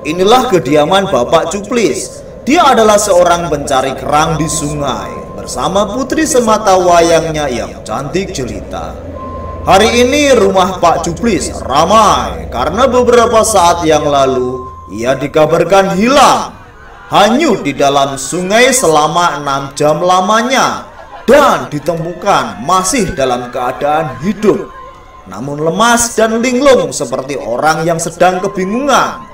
inilah kediaman Bapak Cuplis. Dia adalah seorang pencari kerang di sungai bersama putri sematawayangnya yang cantik jelita. Hari ini rumah Pak Cuplis ramai karena beberapa saat yang lalu ia dikabarkan hilang, hanyut di dalam sungai selama 6 jam lamanya, dan ditemukan masih dalam keadaan hidup, namun lemas dan linglung seperti orang yang sedang kebingungan.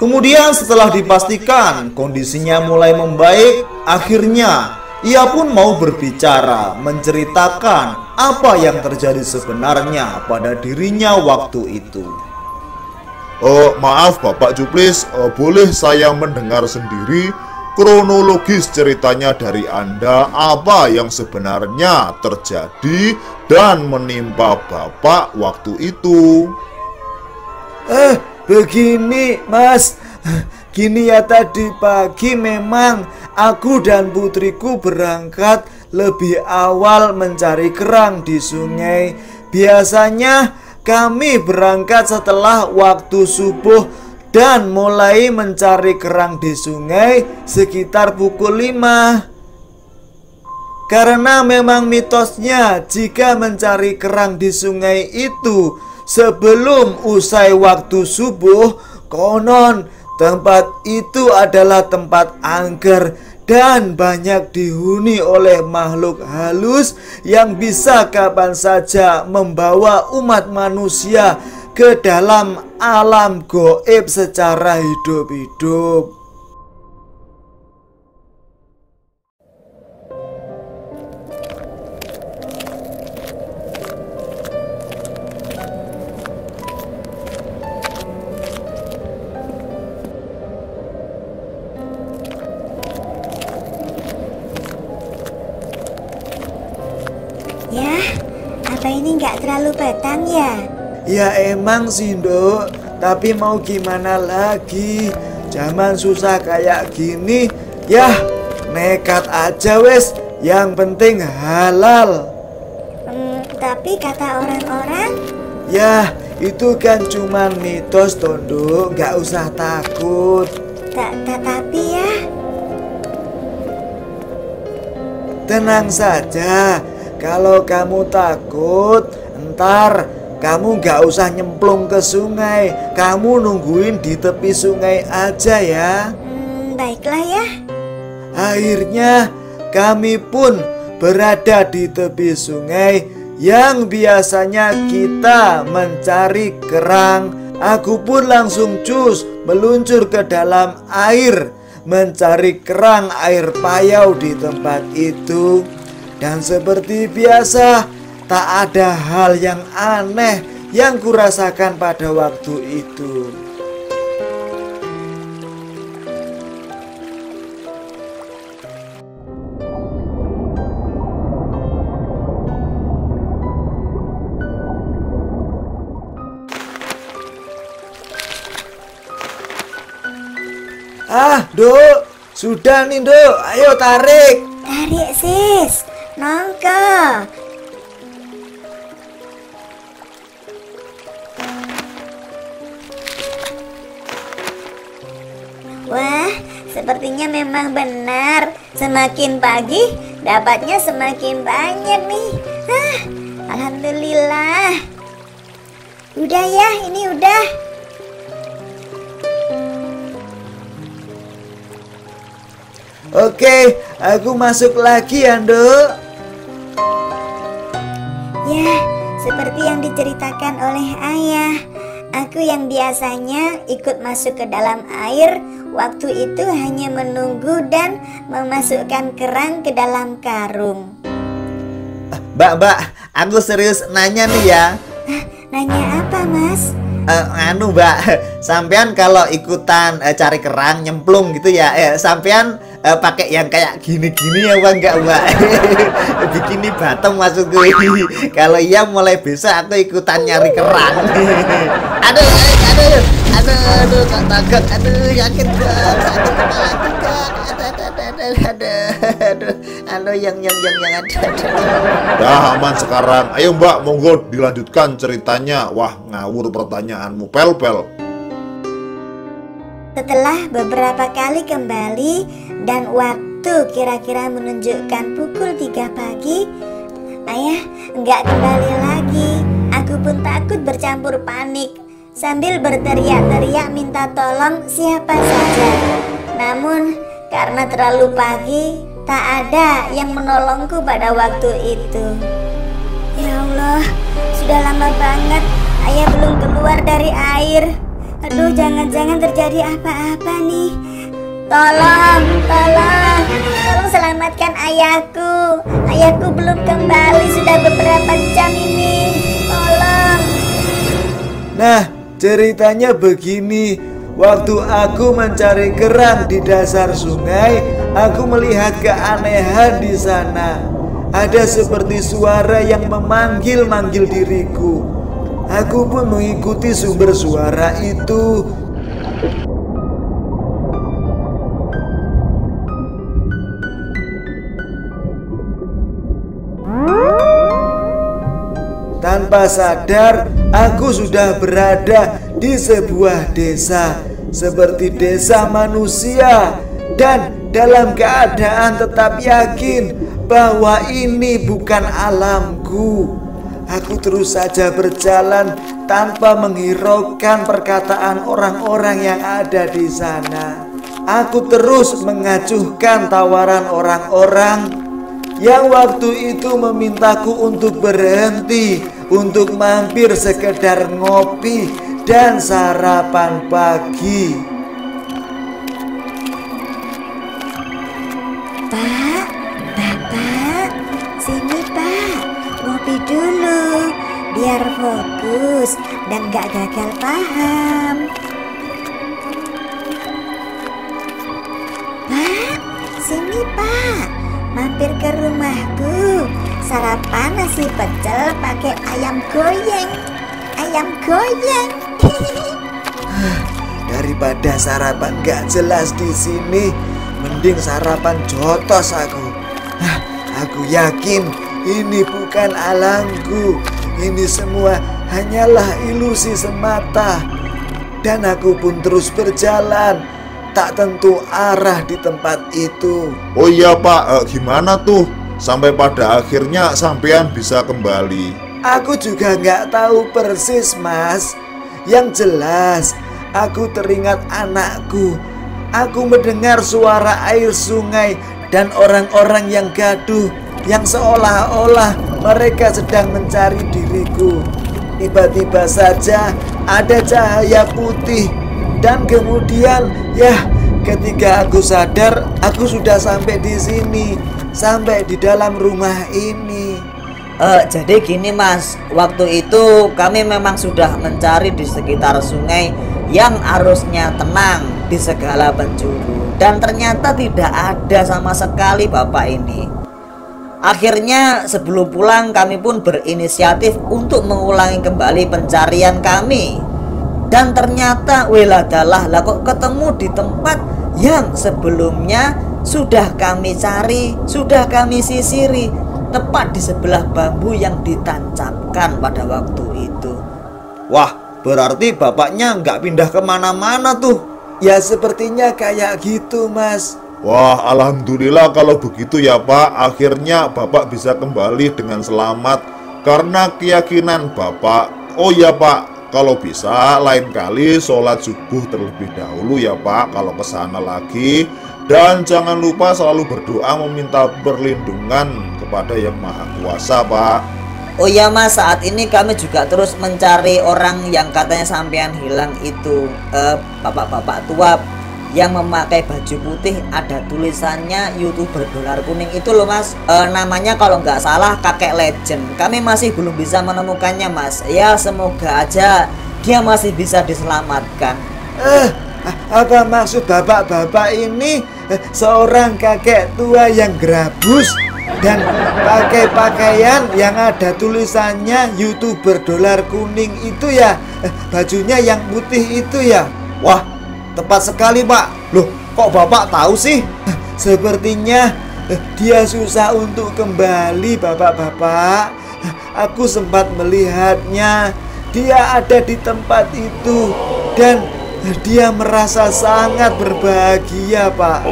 Kemudian setelah dipastikan kondisinya mulai membaik, akhirnya ia pun mau berbicara, menceritakan apa yang terjadi sebenarnya pada dirinya waktu itu. Maaf Bapak Cuplis, boleh saya mendengar sendiri kronologis ceritanya dari Anda, apa yang sebenarnya terjadi dan menimpa Bapak waktu itu? Begini Mas, gini ya, tadi pagi memang aku dan putriku berangkat lebih awal mencari kerang di sungai. Biasanya kami berangkat setelah waktu subuh dan mulai mencari kerang di sungai sekitar pukul 5. Karena memang mitosnya jika mencari kerang di sungai itu sebelum usai waktu subuh, konon tempat itu adalah tempat angker dan banyak dihuni oleh makhluk halus yang bisa kapan saja membawa umat manusia ke dalam alam goib secara hidup-hidup. Ya, apa ini nggak terlalu petang ya? Ya emang sih Nduk, tapi mau gimana lagi? Zaman susah kayak gini, ya nekat aja wes. Yang penting halal. Tapi kata orang-orang, ya itu kan cuman mitos toh Nduk, nggak usah takut. tapi ya, Tenang saja, kalau kamu takut, ntar kamu gak usah nyemplung ke sungai. Kamu nungguin di tepi sungai aja ya. Baiklah ya. Akhirnya kami pun berada di tepi sungai yang biasanya kita mencari kerang. Aku pun langsung cus meluncur ke dalam air mencari kerang air payau di tempat itu. Dan seperti biasa, tak ada hal yang aneh yang kurasakan pada waktu itu. Duk, sudah nih Duk, ayo tarik. Tarik sis, nangka. Wah, sepertinya memang benar. Semakin pagi, dapatnya semakin banyak nih. Alhamdulillah. Udah ya, ini udah. Oke, aku masuk lagi ya, Nduk. Ya, seperti yang diceritakan oleh ayah. Aku yang biasanya ikut masuk ke dalam air, waktu itu hanya menunggu dan memasukkan kerang ke dalam karung. Mbak, aku serius nanya nih ya. Nanya apa, Mas? Mbak, sampean kalau ikutan cari kerang nyemplung gitu ya, sampean pakai yang kayak gini-gini ya Mbak, enggak Mbak? Bikini bottom maksudku. Kalau iya mulai besok aku ikutan nyari kerang. Aduh, takut, yakin banget, aduh, yang ada. Dah aman sekarang. Ayo Mbak, monggo dilanjutkan ceritanya. Wah, ngawur pertanyaanmu, pel. Setelah beberapa kali kembali dan waktu kira-kira menunjukkan pukul 3 pagi, ayah nggak kembali lagi. Aku pun takut bercampur panik sambil berteriak-teriak minta tolong siapa saja. Namun karena terlalu pagi, tak ada yang menolongku pada waktu itu. Ya Allah, sudah lama banget ayah belum keluar dari air. Aduh, jangan-jangan terjadi apa-apa nih. Tolong selamatkan ayahku. Ayahku belum kembali sudah beberapa jam ini. Tolong. Nah, ceritanya begini. Waktu aku mencari kerang di dasar sungai, aku melihat keanehan di sana. Ada seperti suara yang memanggil-manggil diriku. Aku pun mengikuti sumber suara itu. Tanpa sadar, aku sudah berada di sebuah desa, seperti desa manusia, dan dalam keadaan tetap yakin bahwa ini bukan alamku. Aku terus saja berjalan tanpa menghiraukan perkataan orang-orang yang ada di sana. Aku terus mengacuhkan tawaran orang-orang yang waktu itu memintaku untuk berhenti, untuk mampir sekedar ngopi dan sarapan pagi. Pak, Bapak, sini Pak, ngopi dulu biar fokus dan gak gagal paham. Pak, sini Pak, mampir ke rumahku, sarapan nasi pecel pakai ayam goyang. Ayam goyang. Daripada sarapan gak jelas di sini, mending sarapan jotos aku. Aku yakin ini bukan alamku. Ini semua hanyalah ilusi semata. Dan aku pun terus berjalan, tak tentu arah di tempat itu. Oh iya Pak, gimana tuh? Sampai pada akhirnya sampean bisa kembali. Aku juga nggak tahu persis, Mas. Yang jelas, aku teringat anakku. Aku mendengar suara air sungai dan orang-orang yang gaduh, yang seolah-olah mereka sedang mencari diriku. Tiba-tiba saja ada cahaya putih, dan kemudian ketika aku sadar, aku sudah sampai di sini, sampai di dalam rumah ini. Jadi gini Mas, waktu itu kami memang sudah mencari di sekitar sungai yang arusnya tenang di segala penjuru, dan ternyata tidak ada sama sekali Bapak ini. Akhirnya sebelum pulang kami pun berinisiatif untuk mengulangi kembali pencarian kami. Dan ternyata weladalah lah kok ketemu di tempat yang sebelumnya sudah kami cari, sudah kami sisiri, tepat di sebelah bambu yang ditancapkan pada waktu itu. Wah, berarti bapaknya nggak pindah kemana-mana tuh. Ya sepertinya kayak gitu, Mas. Wah, alhamdulillah kalau begitu ya Pak. Akhirnya Bapak bisa kembali dengan selamat karena keyakinan Bapak. Oh ya Pak, kalau bisa lain kali sholat subuh terlebih dahulu ya Pak kalau ke sana lagi. Dan jangan lupa selalu berdoa meminta perlindungan kepada Yang Maha Kuasa Pak. Oh ya Mas, saat ini kami juga terus mencari orang yang katanya sampean hilang itu, bapak-bapak tua yang memakai baju putih, ada tulisannya YouTuber dolar kuning itu loh Mas. Namanya kalau nggak salah kakek legend. Kami masih belum bisa menemukannya Mas. Ya semoga aja dia masih bisa diselamatkan. Apa maksud bapak-bapak ini? Seorang kakek tua yang gerabus dan pakai pakaian yang ada tulisannya YouTuber dolar kuning itu ya? Bajunya yang putih itu ya? Wah, tepat sekali Pak. Loh, kok Bapak tahu sih? Sepertinya dia susah untuk kembali bapak-bapak. Aku sempat melihatnya. Dia ada di tempat itu dan Dia merasa sangat berbahagia, Pak.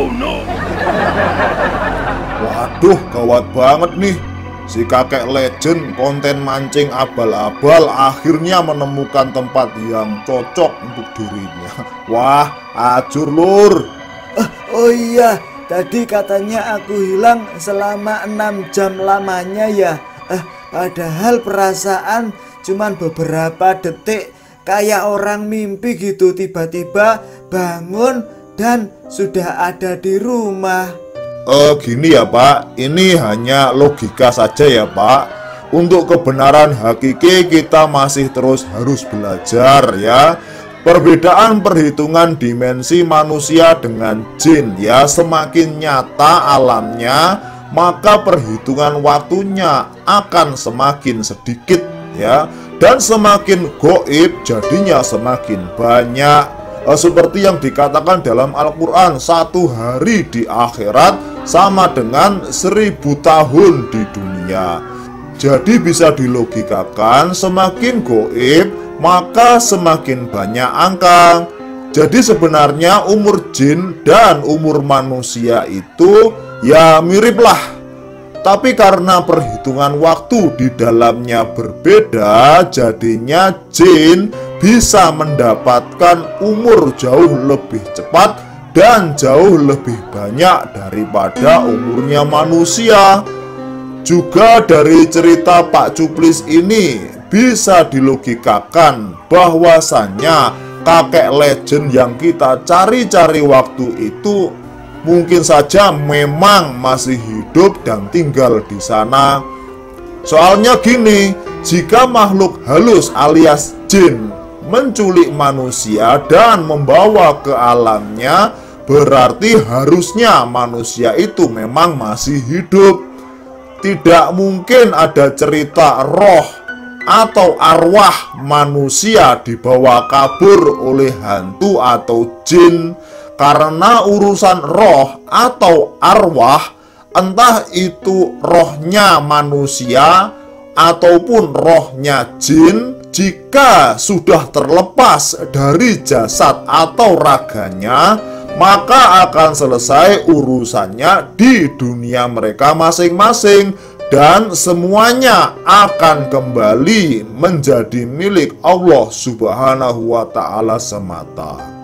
Waduh, gawat banget nih. Si kakek legend konten mancing abal-abal akhirnya menemukan tempat yang cocok untuk dirinya. Wah, ajur lur. Oh iya, tadi katanya aku hilang selama 6 jam lamanya ya. Padahal perasaan cuman beberapa detik, kayak orang mimpi gitu. Tiba-tiba bangun dan sudah ada di rumah. Gini ya Pak, ini hanya logika saja ya Pak. Untuk kebenaran hakiki kita masih terus harus belajar ya. Perbedaan perhitungan dimensi manusia dengan jin ya, semakin nyata alamnya, maka perhitungan waktunya akan semakin sedikit ya. Dan semakin goib jadinya semakin banyak. Seperti yang dikatakan dalam Al-Quran, 1 hari di akhirat sama dengan 1000 tahun di dunia. Jadi bisa dilogikakan, semakin goib maka semakin banyak angka. Jadi sebenarnya umur jin dan umur manusia itu ya mirip lah. Tapi karena perhitungan waktu di dalamnya berbeda, jadinya jin bisa mendapatkan umur jauh lebih cepat dan jauh lebih banyak daripada umurnya manusia. Juga dari cerita Pak Cuplis ini bisa dilogikakan bahwasannya kakek legend yang kita cari-cari waktu itu mungkin saja memang masih hidup dan tinggal di sana. Soalnya gini, jika makhluk halus alias jin menculik manusia dan membawa ke alamnya, berarti harusnya manusia itu memang masih hidup. Tidak mungkin ada cerita roh atau arwah manusia dibawa kabur oleh hantu atau jin. Karena urusan roh atau arwah, entah itu rohnya manusia ataupun rohnya jin, jika sudah terlepas dari jasad atau raganya, maka akan selesai urusannya di dunia mereka masing-masing dan semuanya akan kembali menjadi milik Allah Subhanahu wa Ta'ala semata.